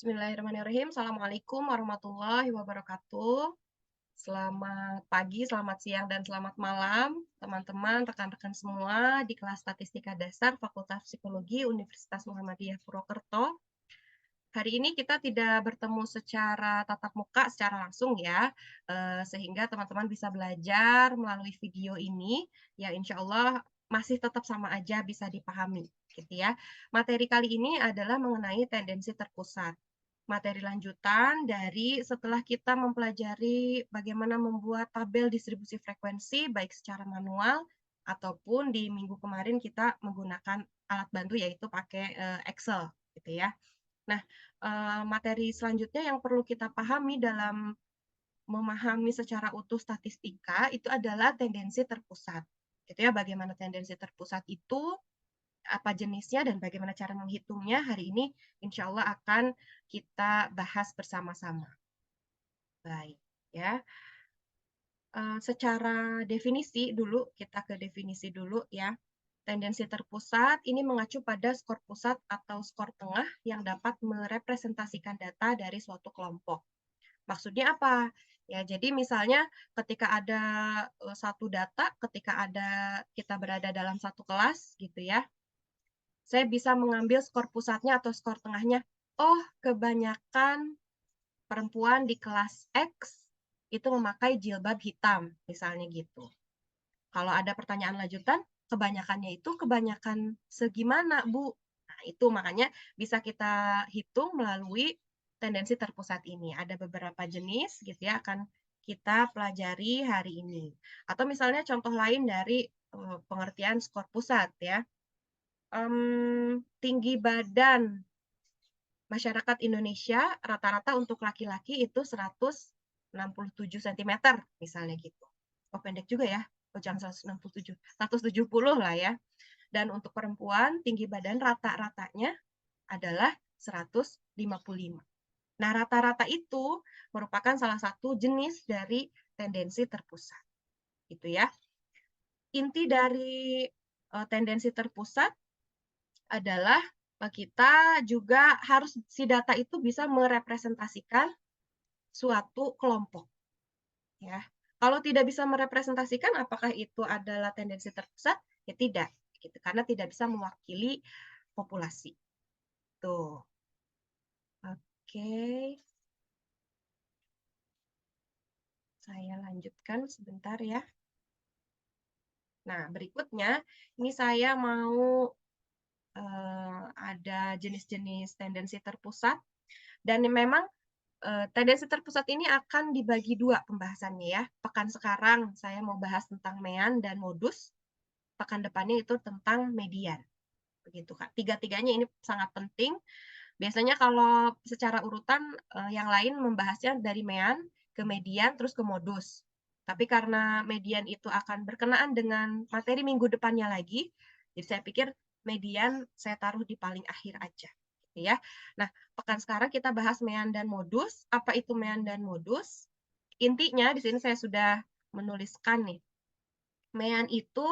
Bismillahirrahmanirrahim. Assalamualaikum warahmatullahi wabarakatuh. Selamat pagi, selamat siang, dan selamat malam, teman-teman, rekan-rekan semua di kelas Statistika Dasar Fakultas Psikologi Universitas Muhammadiyah Purwokerto. Hari ini kita tidak bertemu secara tatap muka, secara langsung ya, sehingga teman-teman bisa belajar melalui video ini, ya insya Allah masih tetap sama aja bisa dipahami, gitu ya. Materi kali ini adalah mengenai tendensi terpusat. Materi lanjutan dari setelah kita mempelajari bagaimana membuat tabel distribusi frekuensi, baik secara manual ataupun di minggu kemarin kita menggunakan alat bantu yaitu pakai Excel, gitu ya. Nah, materi selanjutnya yang perlu kita pahami dalam memahami secara utuh statistika itu adalah tendensi terpusat. Gitu ya, bagaimana tendensi terpusat itu, apa jenisnya, dan bagaimana cara menghitungnya, hari ini insya Allah akan kita bahas bersama-sama. Baik, ya. Secara definisi dulu, kita ke definisi dulu ya. Tendensi terpusat ini mengacu pada skor pusat atau skor tengah yang dapat merepresentasikan data dari suatu kelompok. Maksudnya apa? Ya, jadi misalnya ketika ada satu data, ketika kita berada dalam satu kelas gitu ya, saya bisa mengambil skor pusatnya atau skor tengahnya. Oh, kebanyakan perempuan di kelas X itu memakai jilbab hitam, misalnya gitu. Kalau ada pertanyaan lanjutan, kebanyakannya itu kebanyakan segimana, Bu? Nah, itu makanya bisa kita hitung melalui tendensi terpusat ini. Ada beberapa jenis gitu ya, akan kita pelajari hari ini. Atau misalnya contoh lain dari pengertian skor pusat ya. Tinggi badan masyarakat Indonesia rata-rata untuk laki-laki itu 167 cm misalnya gitu. Oh, pendek juga ya. Oh, jangan 167, 170 lah ya. Dan untuk perempuan tinggi badan rata-ratanya adalah 155. Nah, rata-rata itu merupakan salah satu jenis dari tendensi terpusat. Gitu ya. Inti dari tendensi terpusat adalah kita juga harus si data itu bisa merepresentasikan suatu kelompok ya. Kalau tidak bisa merepresentasikan apakah itu adalah tendensi terpusat? Ya tidak, gitu. Karena tidak bisa mewakili populasi. Tuh. Oke. Saya lanjutkan sebentar ya. Nah, berikutnya ini saya mau ada jenis-jenis tendensi terpusat dan memang tendensi terpusat ini akan dibagi dua pembahasannya ya. Pekan sekarang saya mau bahas tentang mean dan modus. Pekan depannya itu tentang median. Begitu Kak. Tiga-tiganya ini sangat penting. Biasanya kalau secara urutan yang lain membahasnya dari mean ke median terus ke modus. Tapi karena median itu akan berkenaan dengan materi minggu depannya lagi, jadi saya pikir median saya taruh di paling akhir aja. Gitu ya. Nah, pekan sekarang kita bahas mean dan modus. Apa itu mean dan modus? Intinya di sini saya sudah menuliskan nih. Mean itu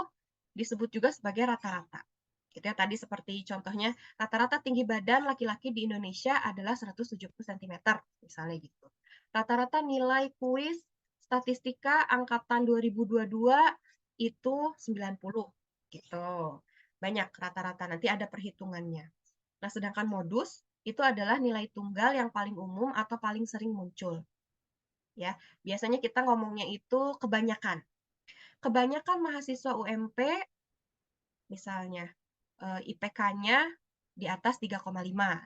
disebut juga sebagai rata-rata. Gitu ya, tadi seperti contohnya, rata-rata tinggi badan laki-laki di Indonesia adalah 170 cm, misalnya gitu. Rata-rata nilai kuis statistika angkatan 2022 itu 90, gitu. Banyak rata-rata, nanti ada perhitungannya. Nah, sedangkan modus itu adalah nilai tunggal yang paling umum atau paling sering muncul. Ya, biasanya kita ngomongnya itu kebanyakan. Kebanyakan mahasiswa UMP misalnya IPK-nya di atas 3,5,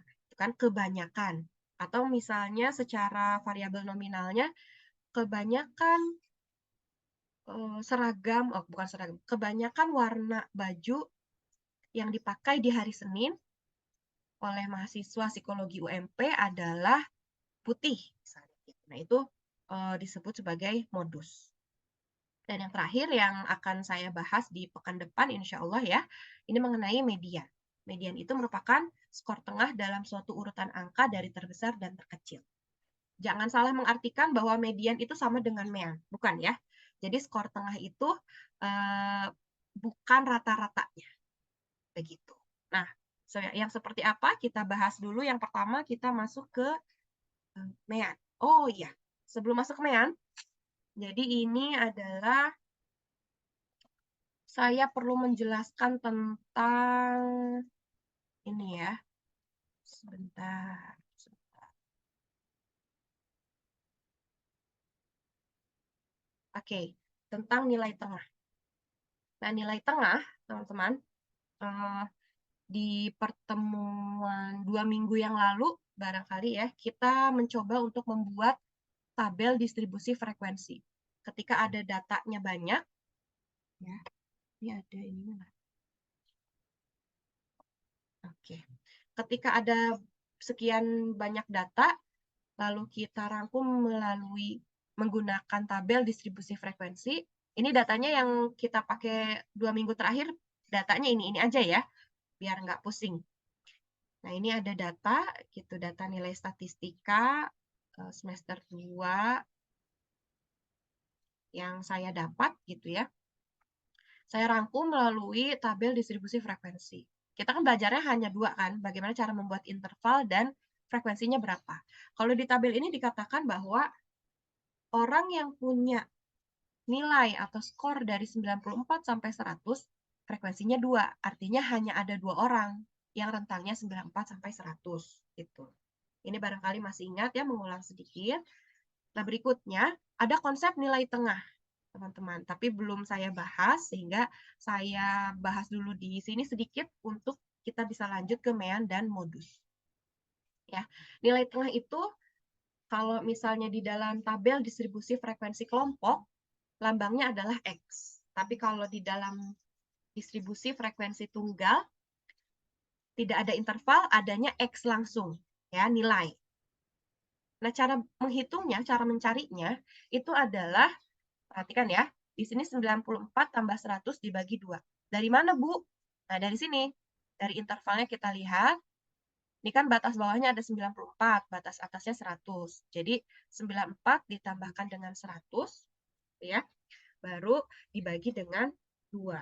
itu kan kebanyakan. Atau misalnya secara variabel nominalnya kebanyakan seragam, oh bukan seragam, kebanyakan warna baju yang dipakai di hari Senin oleh mahasiswa psikologi UMP adalah putih. Misalnya. Nah itu disebut sebagai modus. Dan yang terakhir yang akan saya bahas di pekan depan insya Allah ya, ini mengenai median. Median itu merupakan skor tengah dalam suatu urutan angka dari terbesar dan terkecil. Jangan salah mengartikan bahwa median itu sama dengan mean, bukan ya. Jadi skor tengah itu bukan rata-ratanya, begitu. Nah, yang seperti apa kita bahas dulu. Yang pertama kita masuk ke MEAN. Oh iya, sebelum masuk ke MEAN, jadi ini adalah saya perlu menjelaskan tentang ini ya. Sebentar. Oke, tentang nilai tengah. Nah, nilai tengah, teman-teman, di pertemuan 2 minggu yang lalu, barangkali ya, kita mencoba untuk membuat tabel distribusi frekuensi. Ketika ada datanya banyak, ya, ini ada ini mana? Oke. Ketika ada sekian banyak data, lalu kita rangkum melalui menggunakan tabel distribusi frekuensi. Ini datanya yang kita pakai 2 minggu terakhir, datanya ini aja ya, biar nggak pusing. Nah, ini ada data, gitu, data nilai statistika semester 2 yang saya dapat, gitu ya. Saya rangkum melalui tabel distribusi frekuensi. Kita kan belajarnya hanya 2 kan, bagaimana cara membuat interval dan frekuensinya berapa. Kalau di tabel ini dikatakan bahwa orang yang punya nilai atau skor dari 94 sampai 100, frekuensinya 2. Artinya hanya ada 2 orang yang rentangnya 94 sampai 100. Gitu. Ini barangkali masih ingat ya, mengulang sedikit. Nah, berikutnya ada konsep nilai tengah, teman-teman. Tapi belum saya bahas, sehingga saya bahas dulu di sini sedikit untuk kita bisa lanjut ke MEAN dan modus. Ya, nilai tengah itu kalau misalnya di dalam tabel distribusi frekuensi kelompok, lambangnya adalah X. Tapi kalau di dalam distribusi frekuensi tunggal, tidak ada interval, adanya X langsung, ya, nilai. Nah, cara menghitungnya, cara mencarinya, itu adalah, perhatikan ya, di sini 94 tambah 100 dibagi 2. Dari mana, Bu? Nah, dari sini. Dari intervalnya kita lihat, ini kan batas bawahnya ada 94, batas atasnya 100. Jadi, 94 ditambahkan dengan 100, ya, baru dibagi dengan 2.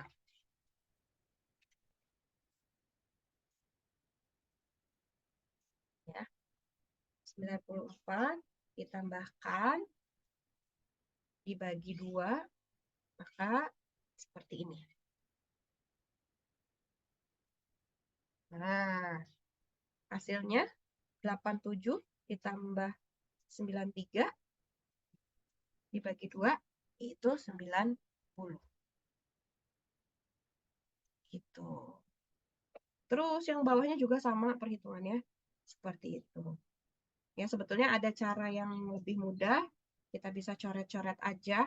Ya. 94 ditambahkan dibagi 2, maka seperti ini. Nah, hasilnya 87 ditambah 93 dibagi 2 itu 90. Gitu. Terus yang bawahnya juga sama perhitungannya seperti itu. Ya, sebetulnya ada cara yang lebih mudah. Kita bisa coret-coret aja.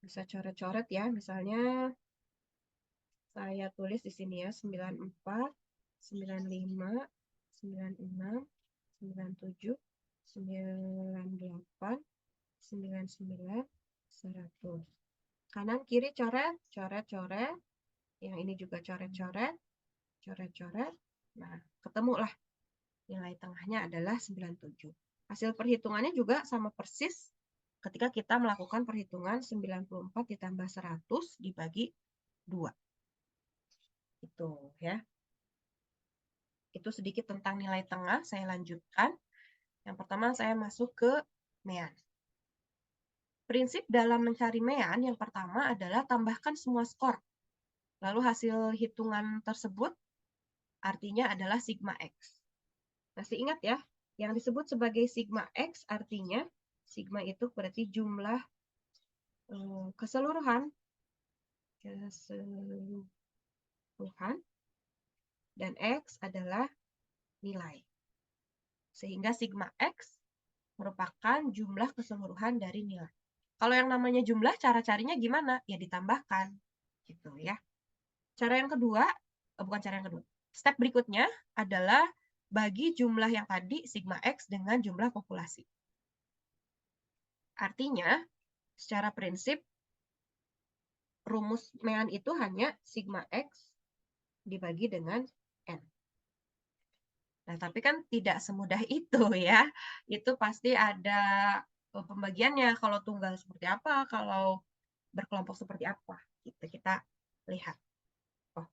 Bisa coret-coret ya, misalnya saya tulis di sini ya, 94, 95, 96, 97, 98, 99, 100. Kanan kiri coret, coret, coret. Yang ini juga coret-coret, coret-coret. Nah, ketemulah nilai tengahnya adalah 97. Hasil perhitungannya juga sama persis ketika kita melakukan perhitungan 94 ditambah 100 dibagi 2. Itu ya. Itu sedikit tentang nilai tengah, saya lanjutkan. Yang pertama saya masuk ke MEAN. Prinsip dalam mencari MEAN yang pertama adalah tambahkan semua skor. Lalu hasil hitungan tersebut artinya adalah sigma X. Masih ingat ya, yang disebut sebagai sigma X artinya sigma itu berarti jumlah keseluruhan dan X adalah nilai. Sehingga sigma X merupakan jumlah keseluruhan dari nilai. Kalau yang namanya jumlah, cara carinya gimana? Ya ditambahkan. Gitu ya. Cara yang kedua, bukan cara yang kedua. Step berikutnya adalah bagi jumlah yang tadi, sigma X, dengan jumlah populasi. Artinya, secara prinsip, rumus MEAN itu hanya sigma X dibagi dengan N. Nah, tapi kan tidak semudah itu ya. Itu pasti ada pembagiannya. Kalau tunggal seperti apa, kalau berkelompok seperti apa. Gitu kita lihat. Oh.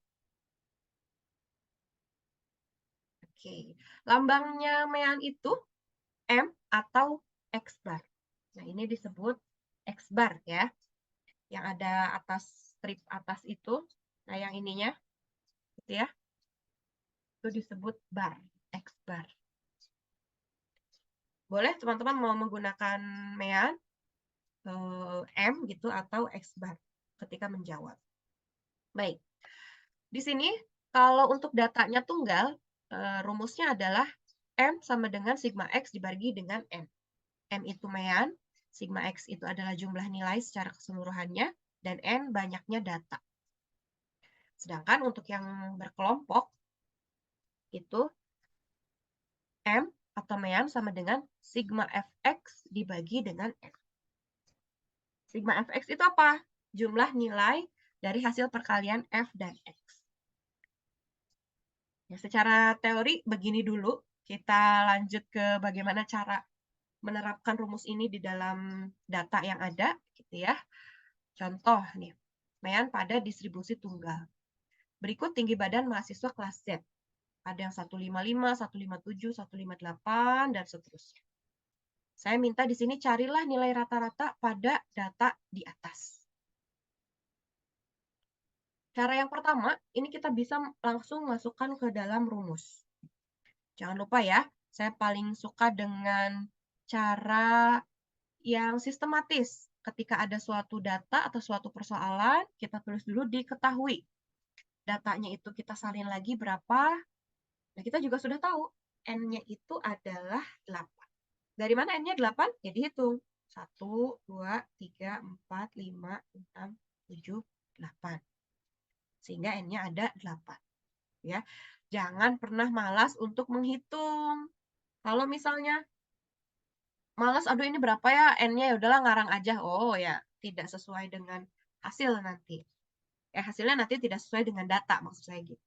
Lambangnya mean itu M atau X bar. Nah, ini disebut X bar ya. Yang ada atas strip atas itu. Nah, yang ininya gitu ya. Itu disebut bar, X bar. Boleh teman-teman mau menggunakan mean M gitu atau X bar ketika menjawab. Baik. Di sini kalau untuk datanya tunggal, rumusnya adalah M sama dengan sigma X dibagi dengan N. M itu mean, sigma X itu adalah jumlah nilai secara keseluruhannya, dan N banyaknya data. Sedangkan untuk yang berkelompok, itu M atau mean sama dengan sigma Fx dibagi dengan N. Sigma Fx itu apa? Jumlah nilai dari hasil perkalian F dan X. Ya, secara teori begini dulu. Kita lanjut ke bagaimana cara menerapkan rumus ini di dalam data yang ada, gitu ya. Contoh nih, mean pada distribusi tunggal. Berikut tinggi badan mahasiswa kelas Z. Ada yang 155, 157, 158, dan seterusnya. Saya minta di sini carilah nilai rata-rata pada data di atas. Cara yang pertama, ini kita bisa langsung masukkan ke dalam rumus. Jangan lupa ya, saya paling suka dengan cara yang sistematis. Ketika ada suatu data atau suatu persoalan, kita tulis dulu diketahui. Datanya itu kita salin lagi berapa. Nah, kita juga sudah tahu N-nya itu adalah 8. Dari mana N-nya 8? Ya dihitung. 1, 2, 3, 4, 5, 6, 7, 8. Sehingga N-nya ada 8. Ya. Jangan pernah malas untuk menghitung. Kalau misalnya malas, aduh ini berapa ya N-nya, ya udahlah ngarang aja. Oh ya, tidak sesuai dengan hasil nanti. Hasilnya nanti tidak sesuai dengan data, maksud saya gitu.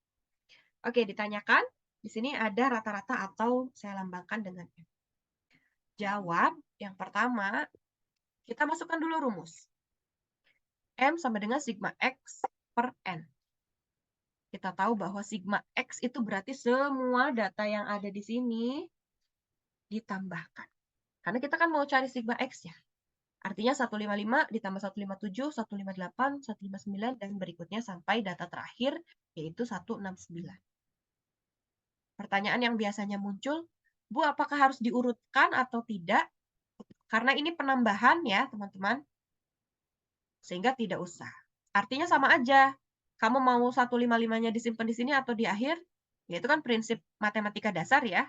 Oke, ditanyakan. Di sini ada rata-rata atau saya lambangkan dengan M. Jawab yang pertama, kita masukkan dulu rumus. M sama dengan sigma X per N. Kita tahu bahwa sigma X itu berarti semua data yang ada di sini ditambahkan. Karena kita kan mau cari sigma X ya. Artinya 155 ditambah 157, 158, 159, dan berikutnya sampai data terakhir, yaitu 169. Pertanyaan yang biasanya muncul, Bu, apakah harus diurutkan atau tidak? Karena ini penambahan ya, teman-teman. Sehingga tidak usah. Artinya sama aja. Kamu mau 155-nya disimpan di sini atau di akhir? Ya itu kan prinsip matematika dasar ya.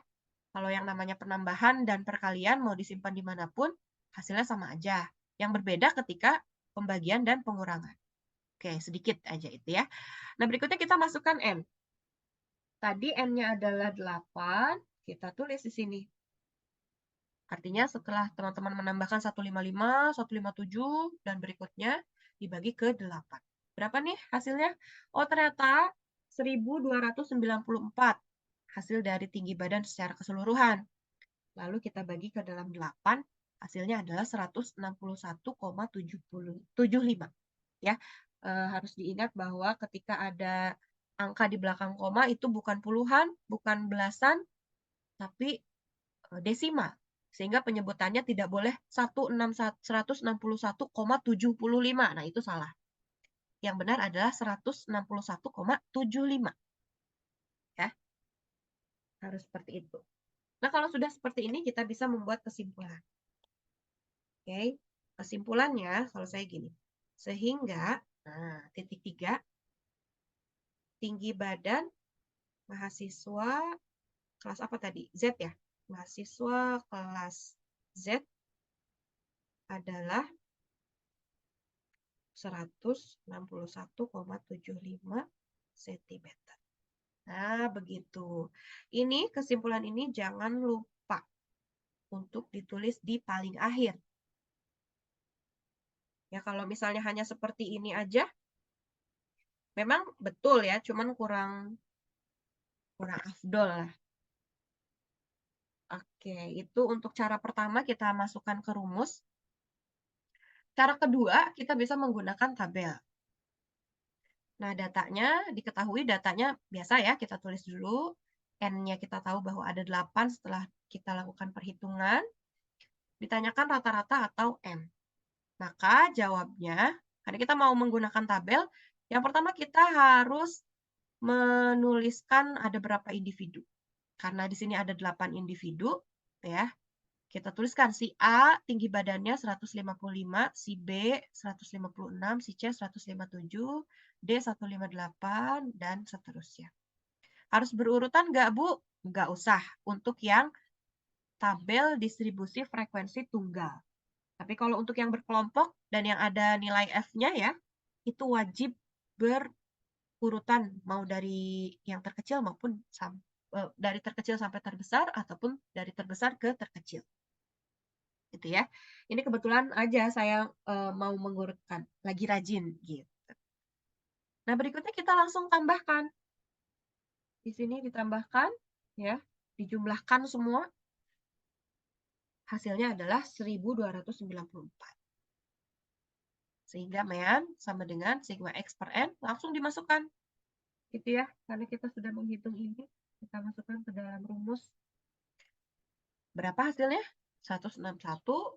Kalau yang namanya penambahan dan perkalian mau disimpan dimanapun, hasilnya sama aja. Yang berbeda ketika pembagian dan pengurangan. Oke, sedikit aja itu ya. Nah, berikutnya kita masukkan M. Tadi N-nya adalah 8, kita tulis di sini. Artinya setelah teman-teman menambahkan 155, 157, dan berikutnya dibagi ke 8. Berapa nih hasilnya? Oh, ternyata 1294 hasil dari tinggi badan secara keseluruhan. Lalu kita bagi ke dalam 8, hasilnya adalah 161,75. Ya, harus diingat bahwa ketika ada angka di belakang koma itu bukan puluhan, bukan belasan, tapi desimal. Sehingga penyebutannya tidak boleh 161,75. Nah, itu salah. Yang benar adalah 161,75. Ya. Harus seperti itu. Nah, kalau sudah seperti ini, kita bisa membuat kesimpulan. Oke. Kesimpulannya, kalau saya gini. Sehingga, nah, titik 3, tinggi badan mahasiswa kelas apa tadi? Z ya? Mahasiswa kelas Z adalah 161,75 cm. Nah, begitu. Ini kesimpulan ini jangan lupa untuk ditulis di paling akhir. Ya, kalau misalnya hanya seperti ini aja, memang betul ya, cuman kurang afdol lah. Oke, itu untuk cara pertama kita masukkan ke rumus. Cara kedua, kita bisa menggunakan tabel. Nah, datanya, diketahui datanya biasa ya, kita tulis dulu. N-nya kita tahu bahwa ada 8 setelah kita lakukan perhitungan, ditanyakan rata-rata atau M. Maka jawabnya, karena kita mau menggunakan tabel, yang pertama kita harus menuliskan ada berapa individu. Karena di sini ada 8 individu, ya. Kita tuliskan si A tinggi badannya 155, si B 156, si C 157, D 158, dan seterusnya. Harus berurutan nggak, Bu? Nggak usah. Untuk yang tabel distribusi frekuensi tunggal. Tapi kalau untuk yang berkelompok dan yang ada nilai F-nya ya, itu wajib berurutan, mau dari yang terkecil maupun dari terkecil sampai terbesar, ataupun dari terbesar ke terkecil. Gitu ya. Ini kebetulan aja saya mau mengurutkan, lagi rajin gitu. Nah, berikutnya kita langsung tambahkan. Di sini ditambahkan ya, dijumlahkan semua. Hasilnya adalah 1294. Sehingga mean sama dengan sigma X per N langsung dimasukkan. Gitu ya, karena kita sudah menghitung ini, kita masukkan ke dalam rumus. Berapa hasilnya? 161,75.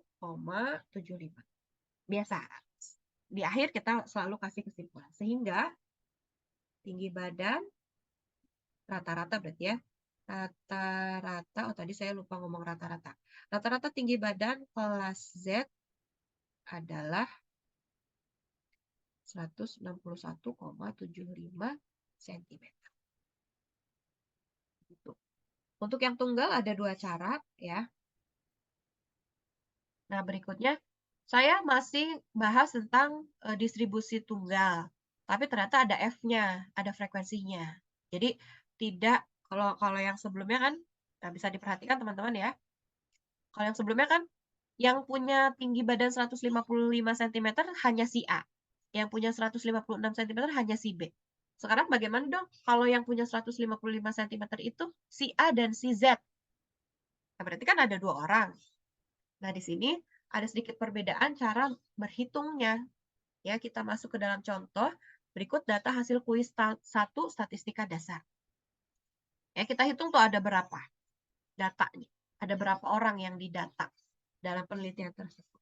Biasa. Di akhir kita selalu kasih kesimpulan. Sehingga tinggi badan rata-rata berarti ya. Rata-rata, oh tadi saya lupa ngomong rata-rata. Rata-rata tinggi badan kelas Z adalah 161,75 cm. Gitu. Untuk yang tunggal ada 2 cara ya. Nah, berikutnya saya masih bahas tentang distribusi tunggal. Tapi ternyata ada F-nya, ada frekuensinya. Jadi tidak kalau yang sebelumnya kan bisa diperhatikan teman-teman ya. Kalau yang sebelumnya kan yang punya tinggi badan 155 cm hanya si A. Yang punya 156 cm hanya si B. Sekarang bagaimana dong kalau yang punya 155 cm itu si A dan si Z? Nah, berarti kan ada 2 orang. Nah, di sini ada sedikit perbedaan cara berhitungnya. Ya, kita masuk ke dalam contoh. Berikut data hasil kuis 1 statistika dasar. Ya, kita hitung tuh ada berapa datanya. Ada berapa orang yang didata dalam penelitian tersebut.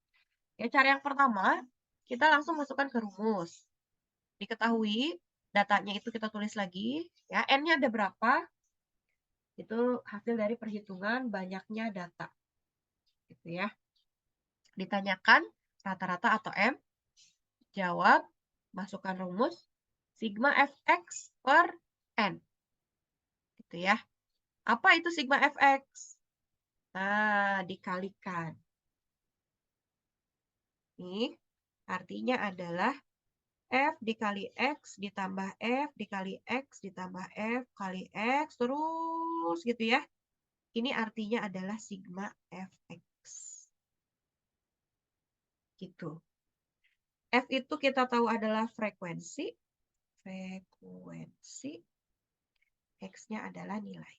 Ya, cara yang pertama, kita langsung masukkan ke rumus. Diketahui datanya itu kita tulis lagi, ya, N-nya ada berapa? Itu hasil dari perhitungan banyaknya data. Gitu ya. Ditanyakan rata-rata atau M, jawab, masukkan rumus, sigma fx per N. Gitu ya. Apa itu sigma fx? Nah, dikalikan. Ini artinya adalah F dikali X ditambah F dikali X ditambah F kali X, terus gitu ya. Ini artinya adalah sigma fx. Gitu. F itu kita tahu adalah frekuensi. Frekuensi. X-nya adalah nilai.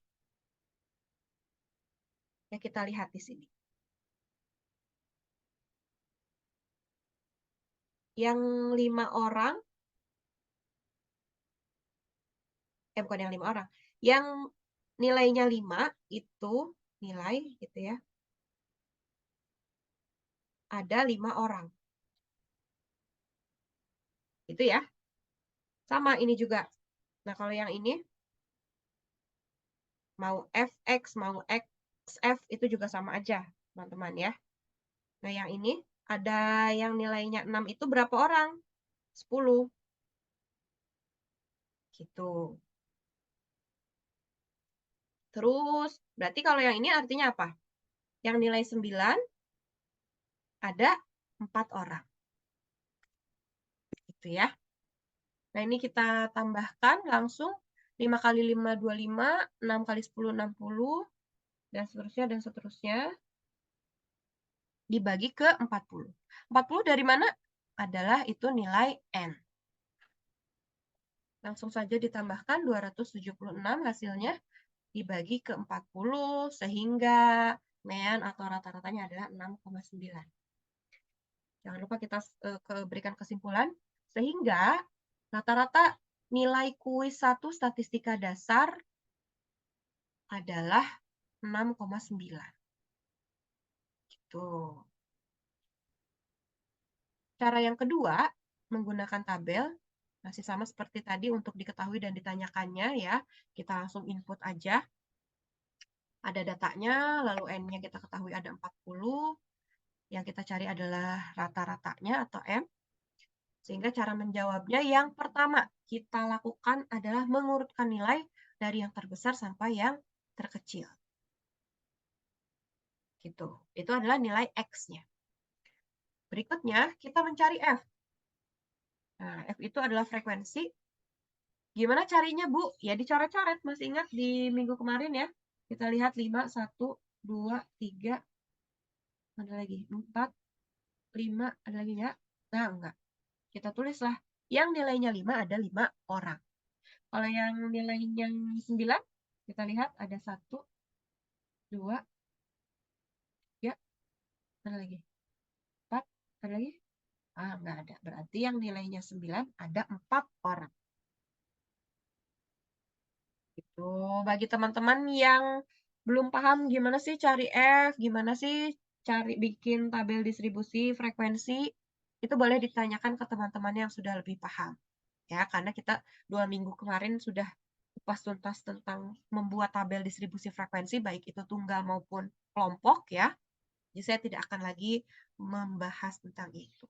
Ya, kita lihat di sini. Yang 5 orang, bukan yang 5 orang. Yang nilainya 5 itu nilai gitu ya. Ada 5 orang. Itu ya. Sama ini juga. Nah, kalau yang ini mau fx, mau xf itu juga sama aja, teman-teman ya. Nah, yang ini ada yang nilainya 6 itu berapa orang? 10. Gitu. Terus, berarti kalau yang ini artinya apa? Yang nilai 9 ada 4 orang. Gitu ya. Nah, ini kita tambahkan langsung 5 kali 5, 25, 6 kali 10, 60, dan seterusnya, dan seterusnya. Dibagi ke 40. 40 dari mana? Adalah itu nilai N. Langsung saja ditambahkan 276 hasilnya dibagi ke 40 sehingga mean atau rata-ratanya adalah 6,9. Jangan lupa kita berikan kesimpulan sehingga rata-rata nilai kuis 1 statistika dasar adalah 6,9. Gitu. Cara yang kedua, menggunakan tabel, masih sama seperti tadi untuk diketahui dan ditanyakannya ya. Kita langsung input aja. Ada datanya, lalu N-nya kita ketahui ada 40. Yang kita cari adalah rata-ratanya atau M. Sehingga cara menjawabnya yang pertama kita lakukan adalah mengurutkan nilai dari yang terbesar sampai yang terkecil. Gitu. Itu adalah nilai X-nya. Berikutnya, kita mencari F. Nah, F itu adalah frekuensi. Gimana carinya, Bu? Ya dicoret-coret. Masih ingat di minggu kemarin ya? Kita lihat 5, 1, 2, 3, ada lagi 4, 5, ada lagi ya? Nah, enggak. Kita tulislah. Yang nilainya 5 ada 5 orang. Kalau yang nilainya 9, kita lihat ada 1, 2, 3, ada lagi. 4, ada lagi? Ah, enggak ada. Berarti yang nilainya 9 ada 4 orang. Itu bagi teman-teman yang belum paham gimana sih cari F, gimana sih cari bikin tabel distribusi frekuensi, itu boleh ditanyakan ke teman-teman yang sudah lebih paham. Ya, karena kita 2 minggu kemarin sudah kupas tuntas tentang membuat tabel distribusi frekuensi, baik itu tunggal maupun kelompok ya. Jadi saya tidak akan lagi membahas tentang itu.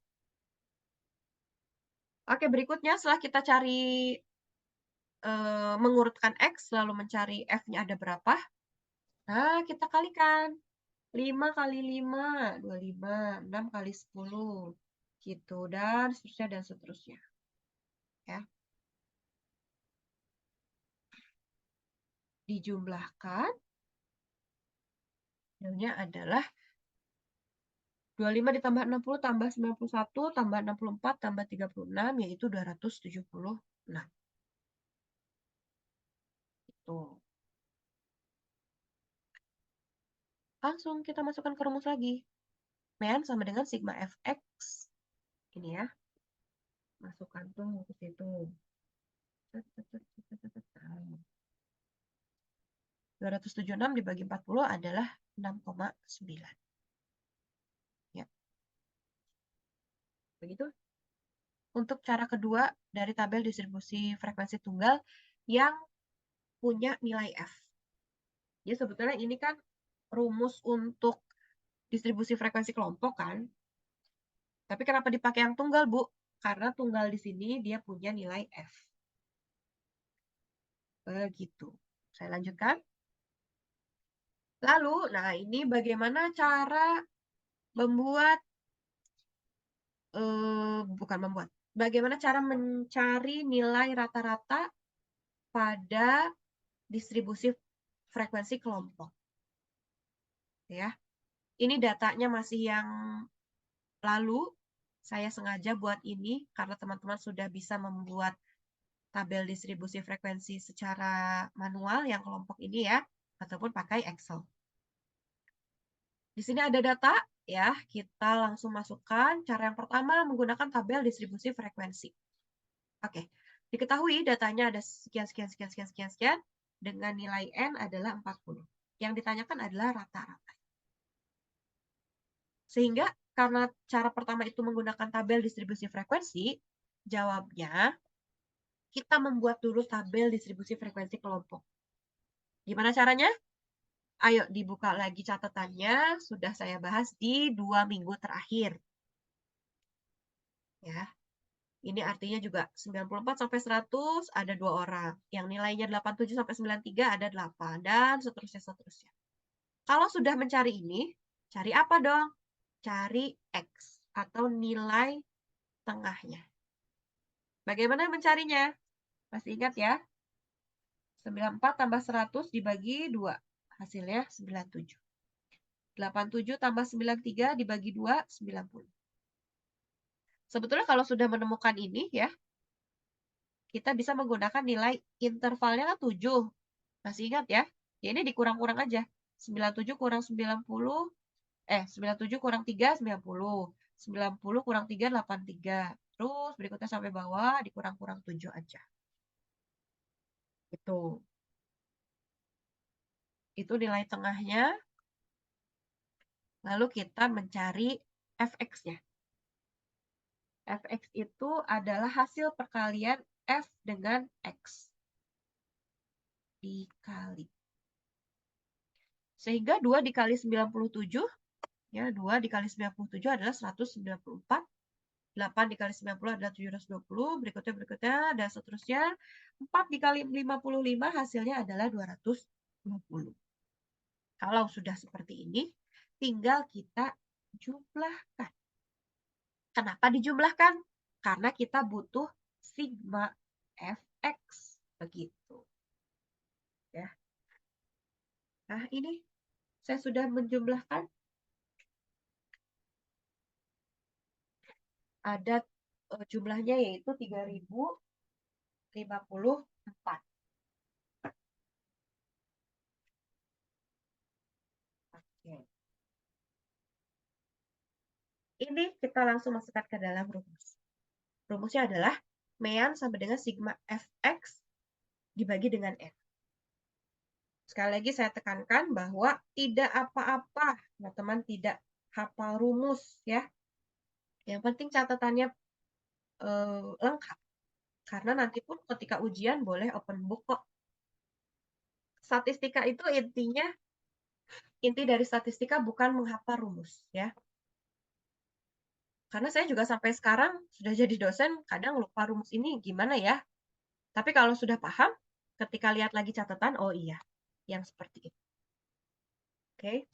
Oke, berikutnya setelah kita cari mengurutkan X, lalu mencari F-nya ada berapa. Nah, kita kalikan. 5 kali 5, 25. 6 kali 10. Gitu, dan seterusnya, dan seterusnya. Ya. Dijumlahkan. Hasilnya adalah 25 ditambah 60 tambah 91 tambah 64 tambah 36, yaitu 276. Itu. Langsung kita masukkan ke rumus lagi. Men sama dengan sigma fx. Ini ya. Masukkan tuh ke situ. 276 dibagi 40 adalah 6,9. Ya. Begitu. Untuk cara kedua dari tabel distribusi frekuensi tunggal yang punya nilai F. Jadi sebetulnya ini kan rumus untuk distribusi frekuensi kelompok kan. Tapi kenapa dipakai yang tunggal, Bu? Karena tunggal di sini dia punya nilai F. Begitu. Saya lanjutkan. Lalu, nah ini bagaimana cara membuat, bukan membuat, bagaimana cara mencari nilai rata-rata pada distribusi frekuensi kelompok. Ya, ini datanya masih yang lalu. Saya sengaja buat ini karena teman-teman sudah bisa membuat tabel distribusi frekuensi secara manual yang kelompok ini ya, ataupun pakai Excel. Di sini ada data, ya, kita langsung masukkan. Cara yang pertama menggunakan tabel distribusi frekuensi. Oke, diketahui datanya ada sekian, sekian, sekian, sekian, sekian, sekian, dengan nilai N adalah 40. Yang ditanyakan adalah rata-rata. Sehingga karena cara pertama itu menggunakan tabel distribusi frekuensi, jawabnya kita membuat dulu tabel distribusi frekuensi kelompok. Gimana caranya? Ayo dibuka lagi catatannya, sudah saya bahas di 2 minggu terakhir. Ya, ini artinya juga 94 sampai 100 ada 2 orang. Yang nilainya 87 sampai 93 ada 8, dan seterusnya, seterusnya. Kalau sudah mencari ini, cari apa dong? Cari X atau nilai tengahnya. Bagaimana mencarinya? Masih ingat ya? 94 tambah 100 dibagi 2. Hasilnya 97. 87 tambah 93 dibagi 2, 90. Sebetulnya kalau sudah menemukan ini ya, kita bisa menggunakan nilai intervalnya kan 7. Masih ingat ya? Ya ini dikurang-kurang aja. 97 kurang 90, 97 kurang 3, 90. 90 kurang 3, 83. Terus berikutnya sampai bawah, dikurang-kurang 7 aja. Itu. Itu nilai tengahnya. Lalu kita mencari fx-nya. Fx itu adalah hasil perkalian f dengan x. Dikali. Sehingga 2 dikali 97, ya 2 dikali 97 adalah 194. 8 dikali 90 adalah 720, berikutnya, dan seterusnya. 4 dikali 55 hasilnya adalah 220. Kalau sudah seperti ini, tinggal kita jumlahkan. Kenapa dijumlahkan? Karena kita butuh sigma fx. Begitu. Ya. Nah, ini saya sudah menjumlahkan. Ada jumlahnya yaitu 3054. Oke. Ini kita langsung masukkan ke dalam rumus. Rumusnya adalah mean sama dengan sigma fx dibagi dengan n. Sekali lagi saya tekankan bahwa tidak apa-apa, teman-teman tidak hafal rumus ya. Yang penting catatannya lengkap. Karena nanti pun ketika ujian boleh open book kok. Statistika itu inti dari statistika bukan menghafal rumus ya. Karena saya juga sampai sekarang sudah jadi dosen, kadang lupa rumus ini gimana ya. Tapi kalau sudah paham, ketika lihat lagi catatan, oh iya, yang seperti itu. Oke.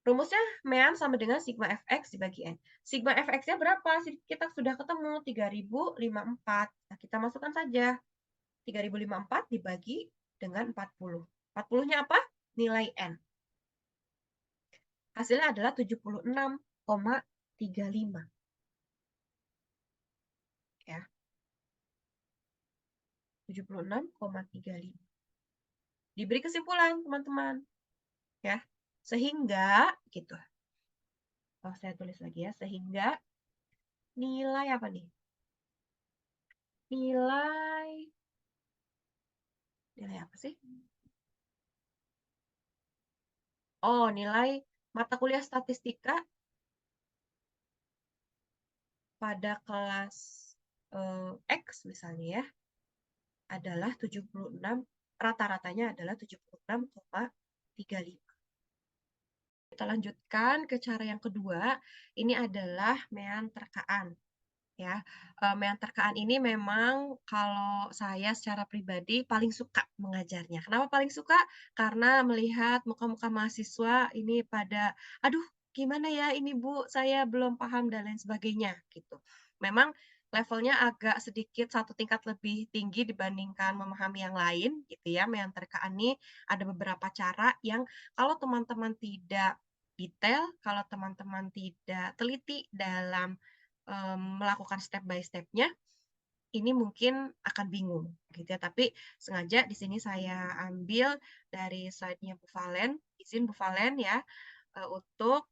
Rumusnya mean sama dengan sigma fx dibagi n. Sigma fx-nya berapa? Kita sudah ketemu 3054. Nah, kita masukkan saja. 3054 dibagi dengan 40. 40-nya apa? Nilai n. Hasilnya adalah 76,35. Ya. 76,35. Diberi kesimpulan, teman-teman. Ya. Sehingga gitu. Oh, saya tulis lagi ya. Sehingga nilai apa nih? Nilai apa sih? Oh, nilai mata kuliah statistika pada kelas X misalnya ya, adalah 76, rata-ratanya adalah 76,35. Kita lanjutkan ke cara yang kedua, ini adalah mean terkaan. Ya, mean terkaan ini memang kalau saya secara pribadi paling suka mengajarnya. Kenapa paling suka? Karena melihat muka-muka mahasiswa ini pada, aduh gimana ya ini Bu, saya belum paham dan lain sebagainya gitu. Memang levelnya agak sedikit satu tingkat lebih tinggi dibandingkan memahami yang lain gitu ya. Mean terkaan ini ada beberapa cara yang kalau teman-teman tidak detail, kalau teman-teman tidak teliti dalam melakukan step by step-nya, ini mungkin akan bingung gitu ya. Tapi sengaja di sini saya ambil dari slide-nya Bu Valen, izin Bu Valen ya, untuk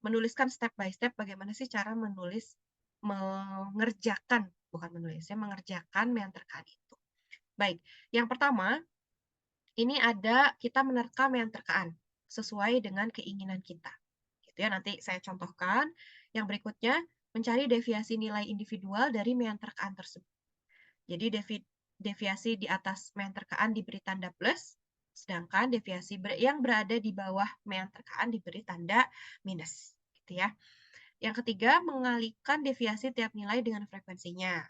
menuliskan step by step bagaimana sih cara mengerjakan, bukan menulis ya, mengerjakan mean terkaan itu. Baik, yang pertama, ini ada kita menerka mean terkaan sesuai dengan keinginan kita. Gitu ya, nanti saya contohkan. Yang berikutnya, mencari deviasi nilai individual dari mean terkaan tersebut. Jadi deviasi di atas mean terkaan diberi tanda plus, sedangkan deviasi yang berada di bawah mean terkaan diberi tanda minus. Gitu ya. Yang ketiga, mengalihkan deviasi tiap nilai dengan frekuensinya.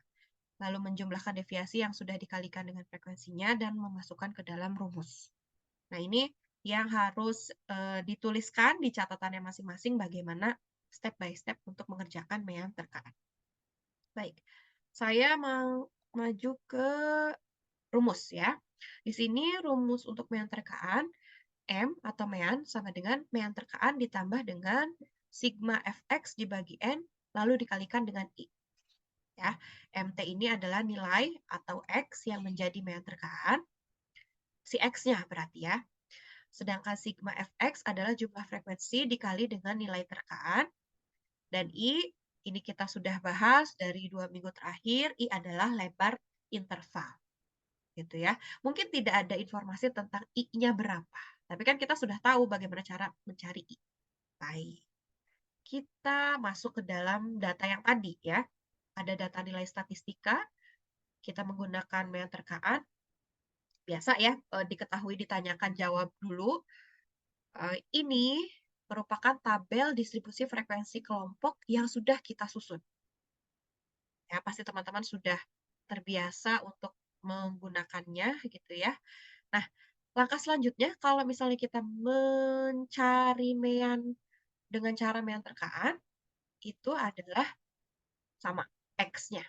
Lalu menjumlahkan deviasi yang sudah dikalikan dengan frekuensinya dan memasukkan ke dalam rumus. Nah, ini yang harus dituliskan di catatannya masing-masing bagaimana step by step untuk mengerjakan mean terkaan. Baik, saya mau maju ke rumus ya. Di sini rumus untuk mean terkaan, M atau mean sama dengan mean terkaan ditambah dengan sigma fx dibagi N, lalu dikalikan dengan I. Ya, MT ini adalah nilai atau X yang menjadi mean terkaan, si X-nya berarti ya. Sedangkan sigma fx adalah jumlah frekuensi dikali dengan nilai terkaan. Dan I, ini kita sudah bahas dari 2 minggu terakhir, I adalah lebar interval. gitu ya. Mungkin tidak ada informasi tentang I-nya berapa, tapi kan kita sudah tahu bagaimana cara mencari I. Baik, kita masuk ke dalam data yang tadi ya. Ada data nilai statistika, kita menggunakan meterkaan. Biasa ya, diketahui ditanyakan jawab dulu. Ini merupakan tabel distribusi frekuensi kelompok yang sudah kita susun. Ya, pasti teman-teman sudah terbiasa untuk menggunakannya gitu ya. Nah, langkah selanjutnya kalau misalnya kita mencari mean dengan cara meterkaan, itu adalah sama X-nya.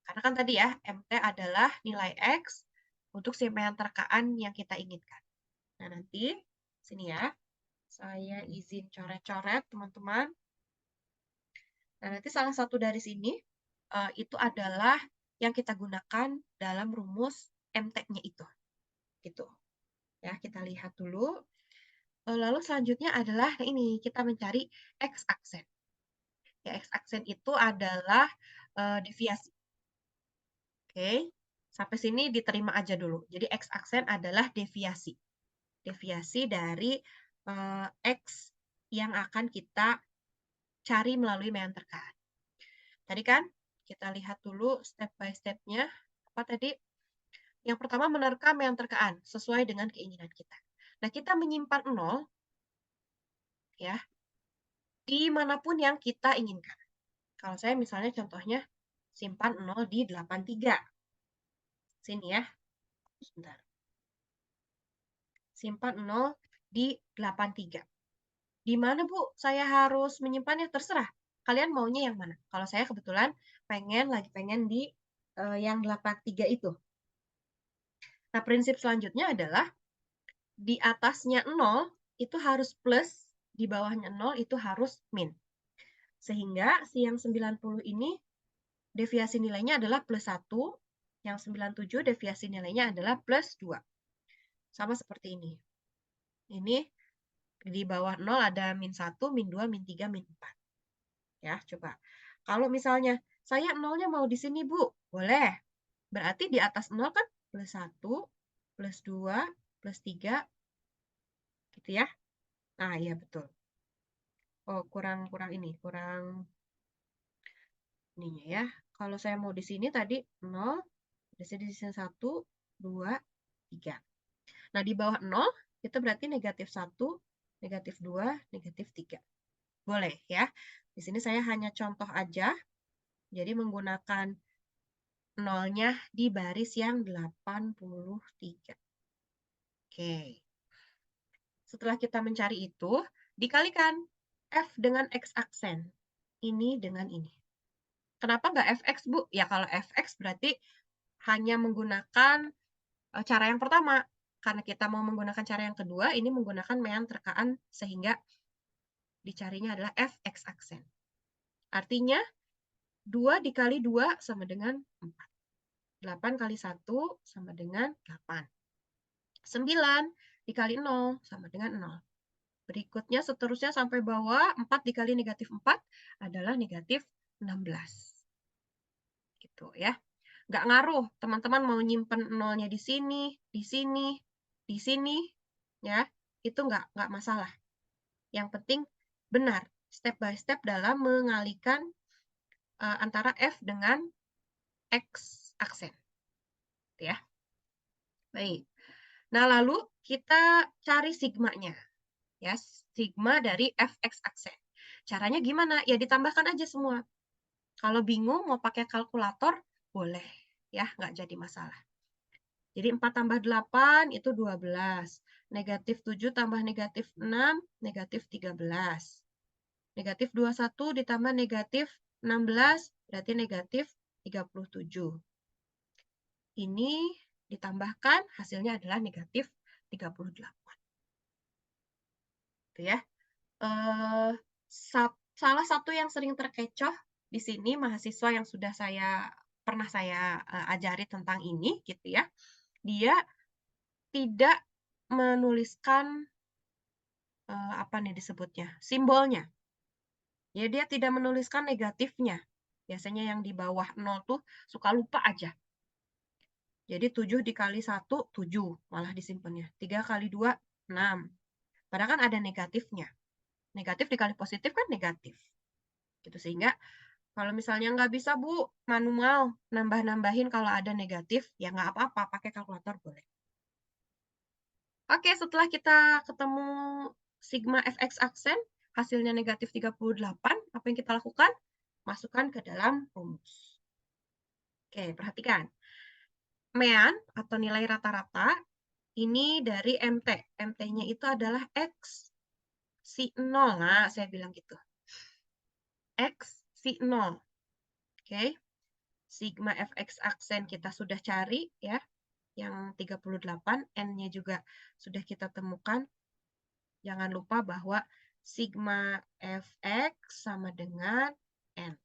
Karena kan tadi ya, MT adalah nilai X untuk si meterkaan yang kita inginkan. Nah, nanti sini ya, saya izin coret-coret teman-teman. Nah, nanti salah satu dari sini itu adalah yang kita gunakan dalam rumus MT-nya itu. Gitu. Ya, kita lihat dulu. Lalu selanjutnya adalah ini, kita mencari X aksen. Ya, X aksen itu adalah deviasi. Oke, sampai sini diterima aja dulu. Jadi X aksen adalah deviasi. Deviasi dari X yang akan kita cari melalui meterkaan. Tadi kan kita lihat dulu step by step-nya. Apa tadi? Yang pertama menerka meterkaan sesuai dengan keinginan kita. Nah, kita menyimpan 0 ya di manapun yang kita inginkan. Kalau saya misalnya contohnya simpan 0 di 83. Sini ya. Sebentar. Simpan 0 di 83. Di mana, Bu? Saya harus menyimpannya? Terserah. Kalian maunya yang mana? Kalau saya kebetulan lagi pengen di yang 83 itu. Nah, prinsip selanjutnya adalah di atasnya 0 itu harus plus, di bawahnya 0 itu harus min. Sehingga si yang 90 ini deviasi nilainya adalah plus 1, yang 97 deviasi nilainya adalah plus 2. Sama seperti ini. Ini di bawah 0 ada min 1, min 2, min 3, min 4. Ya, coba. Kalau misalnya saya 0-nya mau di sini, Bu. Boleh. Berarti di atas 0 kan plus 1, plus 2, plus 3. Gitu ya. Nah, iya betul. Oh, kurang ininya ya. Kalau saya mau di sini tadi 0, di sini 1, 2, 3. Nah, di bawah 0 itu berarti negatif 1, negatif 2, negatif 3. Boleh ya. Di sini saya hanya contoh aja. Jadi menggunakan 0-nya di baris yang 83. Oke. Setelah kita mencari itu, dikalikan F dengan X aksen. Ini dengan ini. Kenapa nggak fx, Bu? Ya kalau fx berarti hanya menggunakan cara yang pertama. Karena kita mau menggunakan cara yang kedua, ini menggunakan meterkaan sehingga dicarinya adalah fx aksen. Artinya 2 dikali 2 sama dengan 4. 8 kali 1 sama dengan 8. 9 dikali 0 sama dengan 0. Berikutnya seterusnya sampai bawah, 4 dikali negatif 4 adalah negatif 16. Gitu ya. Nggak ngaruh, teman-teman mau nyimpen 0-nya di sini, di sini, di sini, ya, itu nggak masalah. Yang penting benar, step by step dalam mengalihkan antara F dengan X aksen. Ya. Baik. Nah, lalu kita cari sigmanya. Ya, sigma dari fx aksen. Caranya gimana? Ya ditambahkan aja semua. Kalau bingung mau pakai kalkulator, boleh. Ya, nggak jadi masalah. Jadi 4 tambah 8 itu 12. Negatif 7 tambah negatif 6, negatif 13. Negatif 21 ditambah negatif 16, berarti negatif 37. Ini ditambahkan, hasilnya adalah negatif 38. Gitu ya. Salah satu yang sering terkecoh di sini mahasiswa yang sudah pernah saya ajari tentang ini gitu ya. Dia tidak menuliskan apa nih disebutnya? Simbolnya. Ya dia tidak menuliskan negatifnya. Biasanya yang di bawah 0 tuh suka lupa aja. Jadi 7 dikali 1, 7 malah disimpannya. 3 kali 2, 6. Padahal kan ada negatifnya. Negatif dikali positif kan negatif. Gitu. Sehingga kalau misalnya nggak bisa, Bu, manual nambah-nambahin kalau ada negatif, ya nggak apa-apa, pakai kalkulator boleh. Oke, setelah kita ketemu sigma fx aksen, hasilnya negatif 38, apa yang kita lakukan? Masukkan ke dalam rumus. Oke, perhatikan. Mean atau nilai rata-rata ini dari MT. MT-nya itu adalah X si 0. Nah, saya bilang gitu. X si 0. Oke. Sigma fx aksen kita sudah cari ya. Yang 38, N-nya juga sudah kita temukan. Jangan lupa bahwa sigma fx sama dengan N.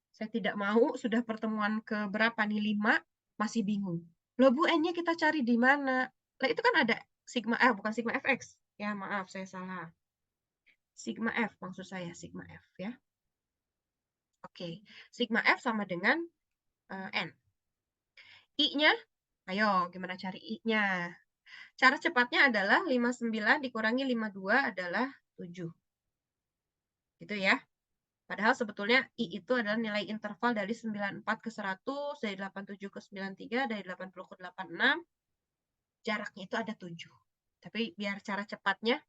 Saya tidak mau sudah pertemuan ke berapa nih, 5, masih bingung. Loh Bu, N-nya kita cari di mana? Lah itu kan ada sigma, bukan sigma fx. Ya maaf, saya salah. Sigma f, maksud saya sigma f ya. Oke, sigma f sama dengan N. I-nya, ayo gimana cari I-nya? Cara cepatnya adalah 59 dikurangi 52 adalah 7. Gitu ya. Padahal sebetulnya I itu adalah nilai interval dari 94 ke 100, dari 87 ke 93, dari 80 ke 86. Jaraknya itu ada 7. Tapi biar cara cepatnya,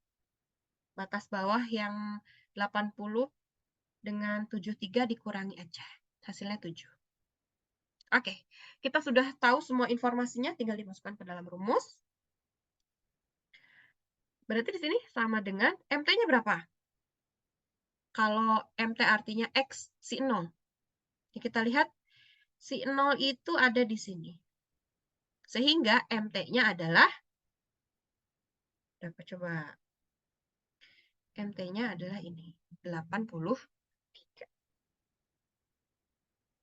batas bawah yang 80 dengan 73 dikurangi aja. Hasilnya 7. Oke, kita sudah tahu semua informasinya, tinggal dimasukkan ke dalam rumus. Berarti di sini sama dengan MT-nya berapa? Kalau MT artinya X si 0. Kita lihat si 0 itu ada di sini. Sehingga MT-nya adalah, berapa coba? MT-nya adalah ini, 83.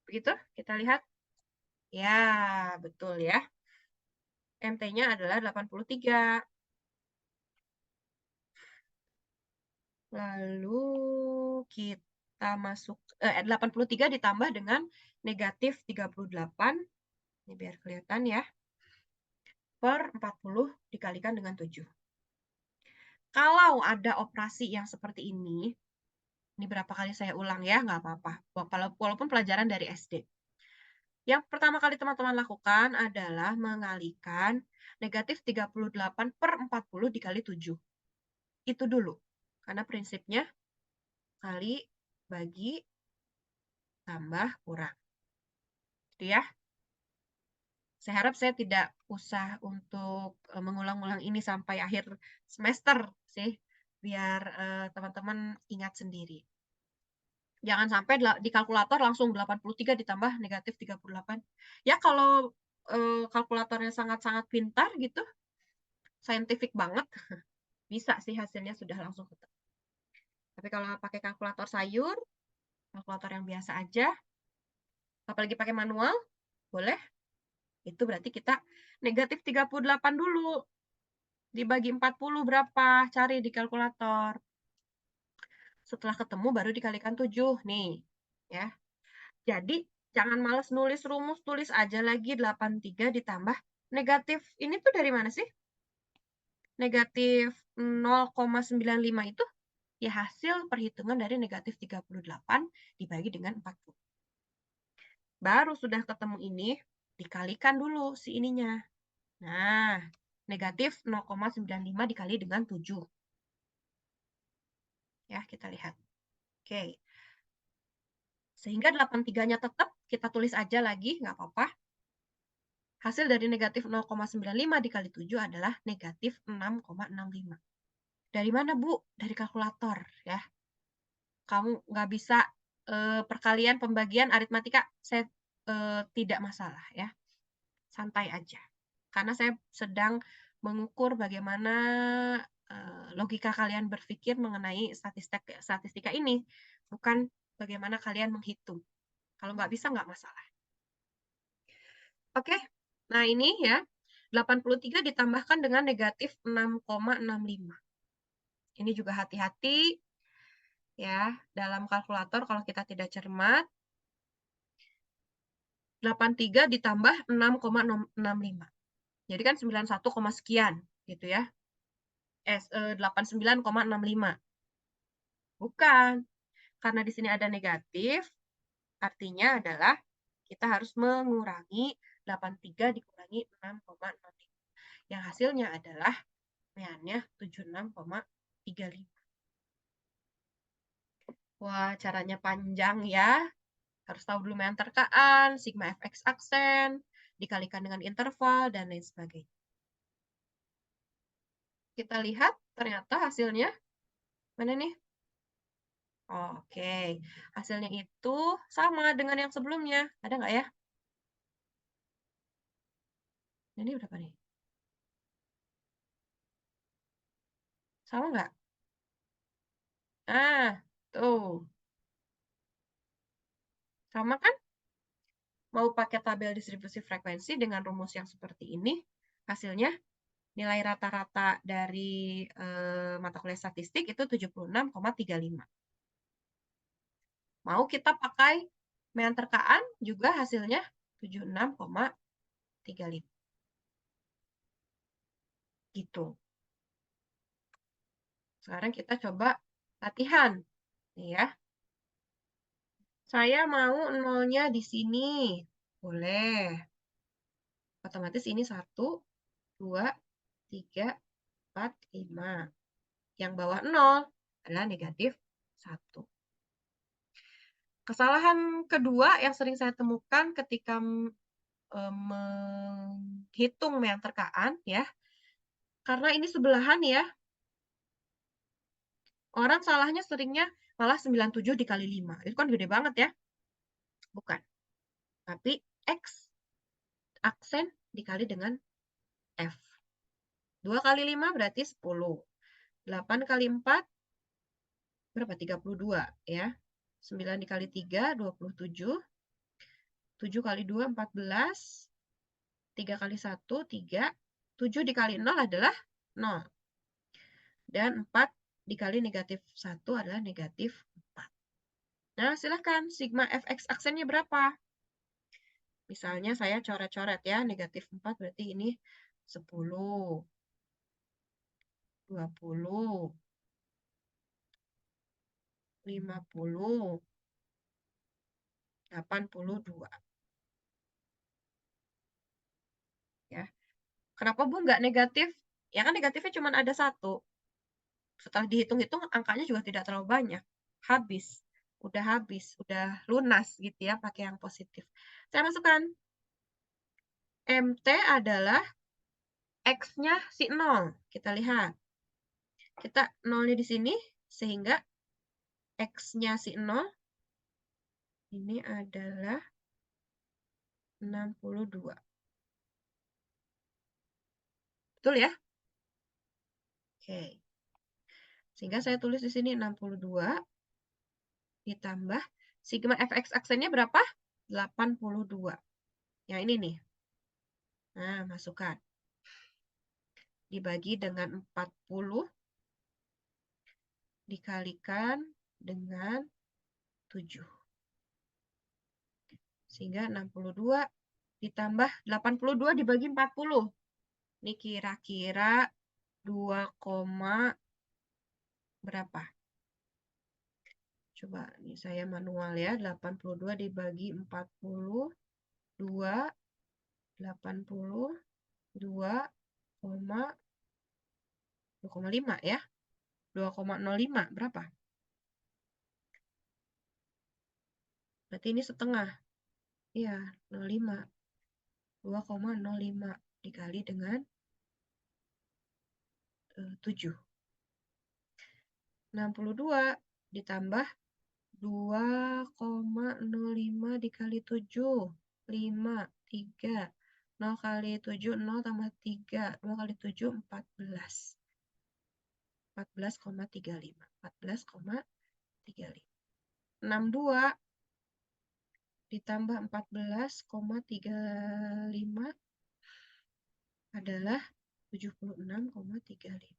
Begitu? Kita lihat. Ya, betul ya. MT-nya adalah 83. Lalu kita masuk 83 ditambah dengan negatif 38. Ini biar kelihatan ya. Per 40 dikalikan dengan 7. Kalau ada operasi yang seperti ini berapa kali saya ulang ya, nggak apa-apa. Walaupun pelajaran dari SD. Yang pertama kali teman-teman lakukan adalah mengalikan negatif 38 per 40 dikali 7. Itu dulu. Karena prinsipnya kali, bagi, tambah, kurang. Gitu ya. Saya harap saya tidak usah untuk mengulang-ulang ini sampai akhir semester sih. Biar teman-teman ingat sendiri. Jangan sampai di kalkulator langsung 83 ditambah negatif 38. Ya kalau kalkulatornya sangat-sangat pintar gitu, scientific banget, bisa sih hasilnya sudah langsung ketemu. Tapi kalau pakai kalkulator sayur, kalkulator yang biasa aja, apalagi pakai manual, boleh. Itu berarti kita negatif 38 dulu. Dibagi 40 berapa? Cari di kalkulator. Setelah ketemu baru dikalikan 7. Nih, ya. Jadi, jangan males nulis rumus, tulis aja lagi 83 ditambah negatif. Ini tuh dari mana sih? Negatif 0,95 itu ya hasil perhitungan dari negatif 38 dibagi dengan 40. Baru sudah ketemu ini, dikalikan dulu si ininya. Nah, negatif 0,95 dikali dengan 7. Ya, kita lihat. Oke. Sehingga 83-nya tetap, kita tulis aja lagi, nggak apa-apa. Hasil dari negatif 0,95 dikali 7 adalah negatif 6,65. Dari mana, Bu? Dari kalkulator, ya. Kamu nggak bisa perkalian, pembagian, aritmatika, saya tidak masalah, ya. Santai aja. Karena saya sedang mengukur bagaimana logika kalian berpikir mengenai statistika ini, bukan bagaimana kalian menghitung. Kalau nggak bisa, nggak masalah. Oke, nah ini ya, 83 ditambahkan dengan negatif 6,65. Ini juga hati-hati ya, dalam kalkulator kalau kita tidak cermat, 83 ditambah 6,65. Jadi kan 91, sekian gitu ya. 89,65. Bukan. Karena di sini ada negatif, artinya adalah kita harus mengurangi 83 dikurangi 6,65. Yang hasilnya adalah meannya 76,35. Wah, caranya panjang ya. Harus tahu dulu mean terkaan, sigma fx aksen, dikalikan dengan interval, dan lain sebagainya. Kita lihat ternyata hasilnya. Mana nih? Oke, hasilnya itu sama dengan yang sebelumnya. Ada nggak ya? Ini berapa nih? Sama nggak? Ah, tuh. Sama kan? Mau pakai tabel distribusi frekuensi dengan rumus yang seperti ini, hasilnya nilai rata-rata dari mata kuliah statistik itu 76,35. Mau kita pakai mean terkaan juga hasilnya 76,35. Gitu. Sekarang kita coba latihan. Nih ya. Saya mau nolnya di sini. Boleh. Otomatis ini 1, 2, 3, 4, 5. Yang bawah 0 adalah negatif 1. Kesalahan kedua yang sering saya temukan ketika menghitung mean terkaan ya, karena ini sebelahan ya, orang salahnya seringnya malah 97 dikali 5. Itu kan gede banget ya. Bukan. Tapi X aksen dikali dengan F. 2 kali 5 berarti 10. 8 kali 4 berapa? 32 ya. 9 dikali 3 27. 7 kali 2 14. 3 kali 1 3. 7 dikali 0 adalah 0. Dan 4 dikali negatif 1 adalah negatif 4. Nah, silahkan. Sigma fx aksennya berapa? Misalnya saya coret-coret ya. Negatif 4 berarti ini 10. 20. 50. 82. Ya. Kenapa Bu nggak negatif? Ya kan negatifnya cuma ada 1. Setelah dihitung-hitung angkanya juga tidak terlalu banyak. Habis. Udah habis. Udah lunas gitu ya pakai yang positif. Saya masukkan. MT adalah X-nya si 0. Kita lihat. Kita 0-nya di sini. Sehingga X-nya si 0 ini adalah 62. Betul ya? Oke. Sehingga saya tulis di sini 62 ditambah sigma fx aksennya berapa? 82. Yang ini nih. Nah, masukkan. Dibagi dengan 40 dikalikan dengan 7. Sehingga 62 ditambah 82 dibagi 40. Ini kira-kira 2, berapa? Coba ini saya manual ya. 82 dibagi 40. 2, 80, 2,5 ya. 2,05 berapa? Berarti ini setengah. Iya, 05. 2,05 dikali dengan 7. 62 ditambah 2,05 dikali 7. 5, 3. 0 kali 7, 0 tambah 3. 0 kali 7, 14. 14,35. 14,35. 62 ditambah 14,35 adalah 76,35.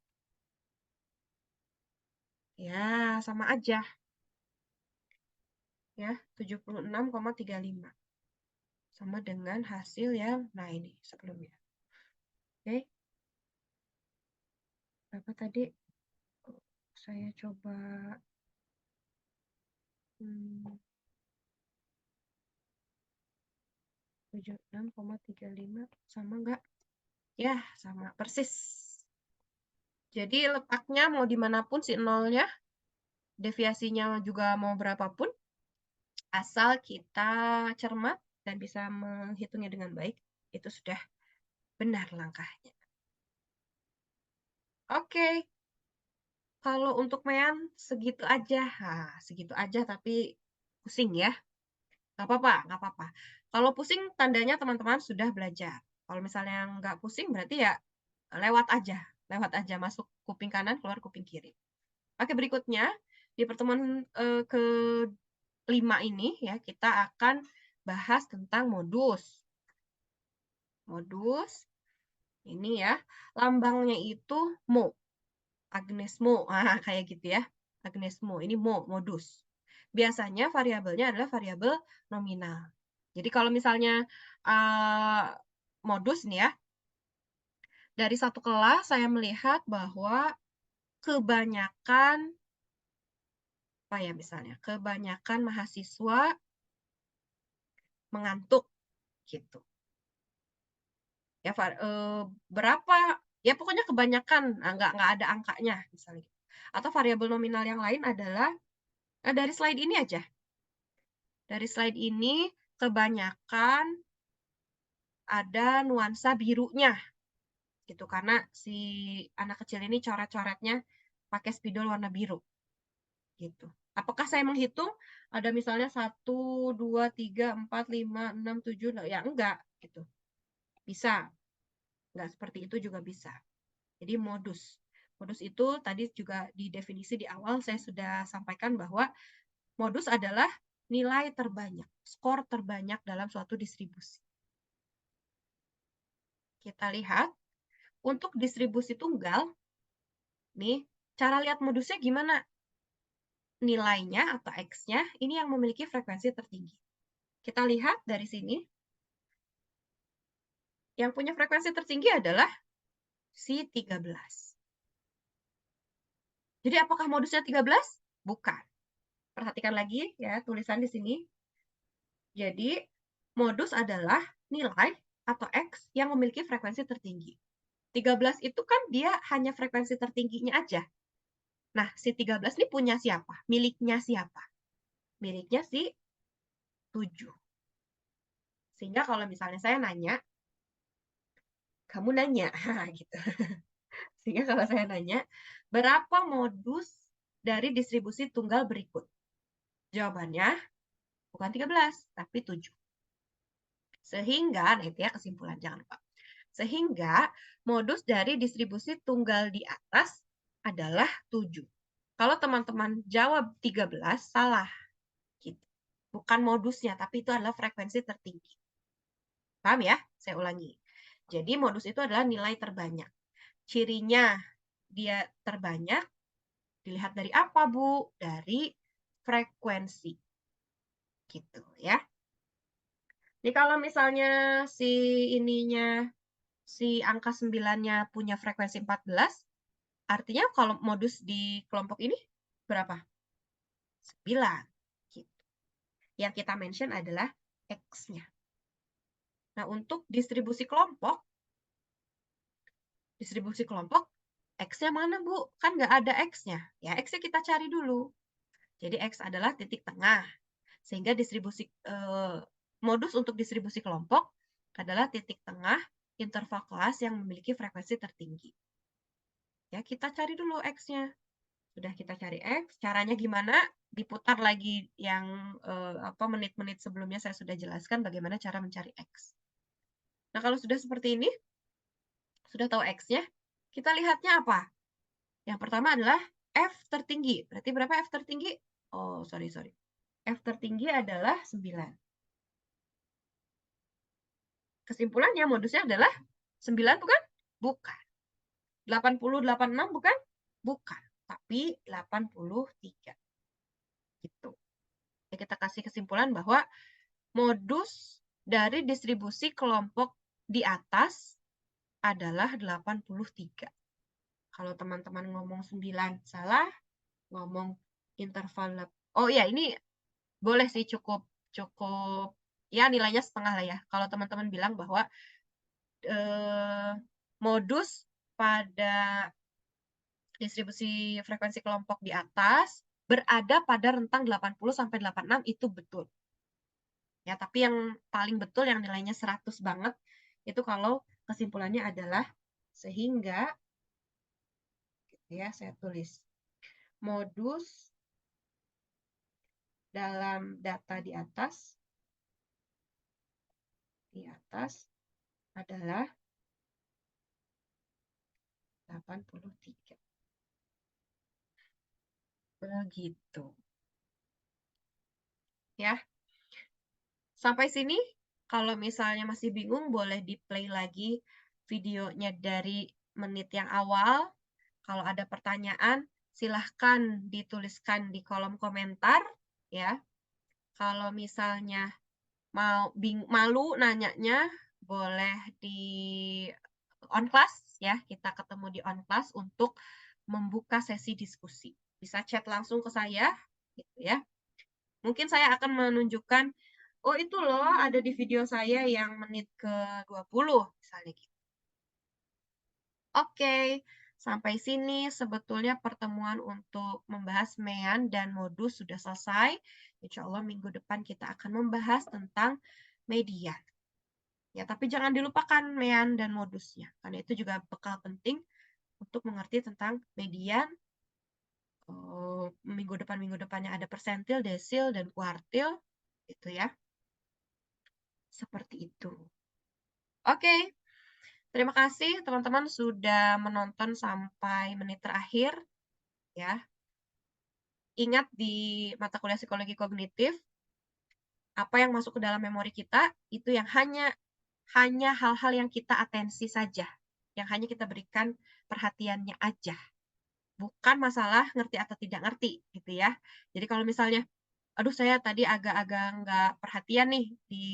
Ya, sama aja. Ya, 76,35. sama dengan hasil yang, nah ini sebelumnya. Oke. Berapa tadi? Saya coba 76,35 sama enggak? Ya, sama persis. Jadi letaknya mau dimanapun si nolnya, deviasinya juga mau berapapun, asal kita cermat dan bisa menghitungnya dengan baik, itu sudah benar langkahnya. Oke, kalau untuk mean segitu aja. Nah, segitu aja tapi pusing ya. Nggak apa-apa, nggak apa-apa. Kalau pusing tandanya teman-teman sudah belajar. Kalau misalnya nggak pusing berarti ya lewat aja, masuk kuping kanan, keluar kuping kiri. Oke, berikutnya di pertemuan ke-5 ini ya, kita akan bahas tentang modus. Modus ini ya, lambangnya itu mo, Agnes Mo, kayak gitu ya. Agnes Mo, ini modus. Biasanya variabelnya adalah variabel nominal. Jadi kalau misalnya modus nih ya, dari satu kelas saya melihat bahwa kebanyakan, apa ya misalnya, kebanyakan mahasiswa mengantuk gitu. Ya berapa, ya pokoknya kebanyakan, nggak ada angkanya misalnya. Atau variabel nominal yang lain adalah, dari slide ini aja. Dari slide ini kebanyakan ada nuansa birunya gitu, karena si anak kecil ini coret-coretnya pakai spidol warna biru gitu. Apakah saya menghitung ada misalnya 1, 2, 3, 4, 5, 6, 7, ya enggak gitu. Bisa, enggak seperti itu juga bisa. Jadi modus. Modus itu tadi juga di definisi di awal saya sudah sampaikan bahwa modus adalah nilai terbanyak, skor terbanyak dalam suatu distribusi. Kita lihat untuk distribusi tunggal, nih cara lihat modusnya gimana? Nilainya atau X-nya ini yang memiliki frekuensi tertinggi. Kita lihat dari sini, yang punya frekuensi tertinggi adalah si 13. Jadi apakah modusnya 13? Bukan. Perhatikan lagi ya tulisan di sini. Jadi modus adalah nilai atau X yang memiliki frekuensi tertinggi. 13 itu kan dia hanya frekuensi tertingginya aja. Nah, si 13 ini punya siapa? Miliknya siapa? Miliknya si 7. Sehingga kalau misalnya saya nanya, kamu nanya, gitu. Sehingga kalau saya nanya, berapa modus dari distribusi tunggal berikut? Jawabannya bukan 13, tapi 7. Sehingga, nah itu ya kesimpulan, jangan lupa. Sehingga modus dari distribusi tunggal di atas adalah 7. Kalau teman-teman jawab 13, salah. Gitu. Bukan modusnya, tapi itu adalah frekuensi tertinggi. Paham ya? Saya ulangi. Jadi modus itu adalah nilai terbanyak. Cirinya dia terbanyak dilihat dari apa, Bu? Dari frekuensi. Gitu ya. Jadi kalau misalnya si angka 9-nya punya frekuensi 14, artinya kalau modus di kelompok ini berapa? 9. Gitu. Yang kita mention adalah X-nya. Nah, untuk distribusi kelompok, X-nya mana, Bu? Kan nggak ada X-nya. Ya, X-nya kita cari dulu. Jadi, X adalah titik tengah. Sehingga modus untuk distribusi kelompok adalah titik tengah interval kelas yang memiliki frekuensi tertinggi. Ya, kita cari dulu X-nya. Sudah kita cari X, caranya gimana? Diputar lagi yang menit-menit sebelumnya saya sudah jelaskan bagaimana cara mencari X. Nah, kalau sudah seperti ini, sudah tahu X-nya, kita lihatnya apa? Yang pertama adalah F tertinggi. Berarti berapa F tertinggi? Oh, sorry. F tertinggi adalah 9. Kesimpulannya modusnya adalah 9 bukan? Bukan. 80, 86 bukan? Bukan. Tapi 83. Gitu. Jadi kita kasih kesimpulan bahwa modus dari distribusi kelompok di atas adalah 83. Kalau teman-teman ngomong 9 salah, ngomong interval oh iya ini boleh sih cukup cukup ya nilainya setengah lah ya. Kalau teman-teman bilang bahwa, eee, modus pada distribusi frekuensi kelompok di atas berada pada rentang 80 sampai 86 itu betul. Ya, tapi yang paling betul yang nilainya 100 banget, itu kalau kesimpulannya adalah sehingga gitu ya, saya tulis, modus dalam data di atas adalah 83. Begitu, ya. Sampai sini, kalau misalnya masih bingung boleh di-play lagi videonya dari menit yang awal. Kalau ada pertanyaan, silahkan dituliskan di kolom komentar, ya. Kalau misalnya malu nanyanya, boleh di on class ya, kita ketemu di on class untuk membuka sesi diskusi. Bisa chat langsung ke saya, gitu ya. Mungkin saya akan menunjukkan, "Oh itu loh ada di video saya yang menit ke-20," misalnya gitu. Oke, sampai sini sebetulnya pertemuan untuk membahas mean dan modus sudah selesai. Insya Allah minggu depan kita akan membahas tentang median. Ya, tapi jangan dilupakan mean dan modusnya, karena itu juga bekal penting untuk mengerti tentang median. Minggu depannya ada persentil, desil, dan kuartil, gitu ya. Seperti itu. Oke, terima kasih teman-teman sudah menonton sampai menit terakhir, ya. Ingat di mata kuliah psikologi kognitif, apa yang masuk ke dalam memori kita, itu yang hanya hal-hal yang kita atensi saja, yang hanya kita berikan perhatiannya aja. Bukan masalah ngerti atau tidak ngerti, gitu ya. Jadi kalau misalnya, aduh saya tadi agak-agak nggak perhatian nih di,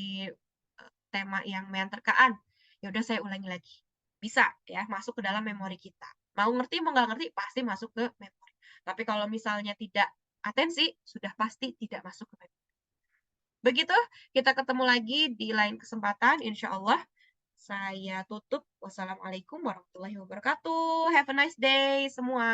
tema yang meanterkaan, ya udah saya ulangi lagi. Bisa ya, masuk ke dalam memori kita. Mau ngerti mau nggak ngerti, pasti masuk ke memori. Tapi kalau misalnya tidak atensi, sudah pasti tidak masuk ke memori. Begitu, kita ketemu lagi di lain kesempatan, insya Allah. Saya tutup. Wassalamualaikum warahmatullahi wabarakatuh. Have a nice day semua.